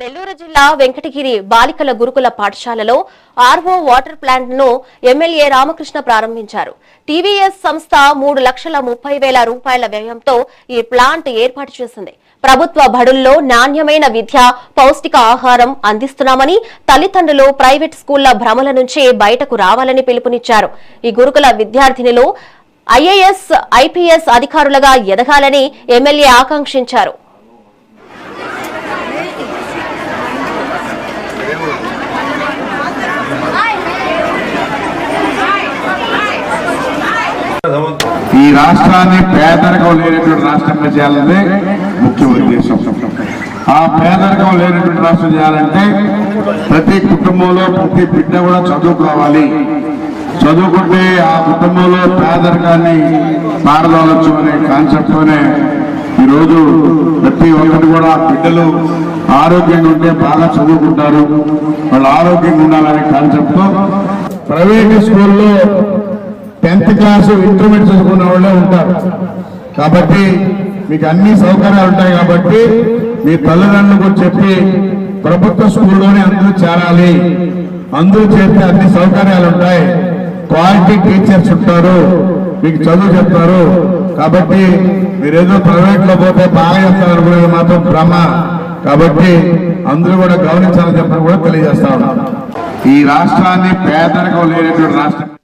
నెల్లూరు జిల్లా వెంకటగిరి బాలికల గురుకుల పాఠశాలలో ఆర్వో వాటర్ ప్లాంట్ ను ఎమ్మెల్యే రామకృష్ణ ప్రారంభించారు. టీవీఎస్ సంస్థ 3,30,000 రూపాయల వ్యయంతో ఈ ప్లాంట్ ఏర్పాటు చేసింది. ప్రభుత్వ బడుల్లో నాణ్యమైన విద్య, పౌష్టిక ఆహారం అందిస్తున్నామని తల్లిదండ్రులు ప్రైవేట్ స్కూళ్ల భ్రమల నుంచి బయటకు రావాలని పిలుపునిచ్చారు. ఈ గురుకుల విద్యార్థినులు ఐఏఎస్, ఐపీఎస్ అధికారులుగా ఎదగాలని ఎమ్మెల్యే ఆకాంక్షించారు. ఈ రాష్ట్రాన్ని పేదరికం లేనటువంటి రాష్ట్రంగా చేయాలనే ముఖ్య ఉద్దేశం. ఆ పేదరికం లేనటువంటి రాష్ట్రం చేయాలంటే ప్రతి కుటుంబంలో ప్రతి బిడ్డ కూడా చదువుకోవాలి. చదువుకుంటే ఆ కుటుంబంలో పేదరికాన్ని పారదోలొచ్చు అనే కాన్సెప్ట్ తోనే ఈరోజు ప్రతి ఒక్కటి కూడా బిడ్డలు ఆరోగ్యంగా ఉంటే బాగా చదువుకుంటారు, వాళ్ళు ఆరోగ్యంగా ఉండాలనే కాన్సెప్ట్ తో ప్రైవేట్ స్కూల్లో 10th క్లాసు ఇంటర్మీడియట్ చదువుకున్న వాళ్ళే ఉంటారు. కాబట్టి మీకు అన్ని సౌకర్యాలు ఉంటాయి. కాబట్టి మీ తల్లిదండ్రులకు చెప్పి ప్రభుత్వ స్కూల్లోనే అందరూ చేరాలి, అందరూ చేస్తే అన్ని సౌకర్యాలు ఉంటాయి, క్వాలిటీ టీచర్స్ ఉంటారు, మీకు చదువు చెప్తారు. కాబట్టి మీరేదో ప్రైవేట్ లో పోతే బాగా చెప్తారు అనుకునేది మాత్రం భ్రమ. కాబట్టి అందరూ కూడా గమనించాలని చెప్పని కూడా తెలియజేస్తా ఉన్నాం. ఈ రాష్ట్రాన్ని పేదరికం లేనటువంటి రాష్ట్రం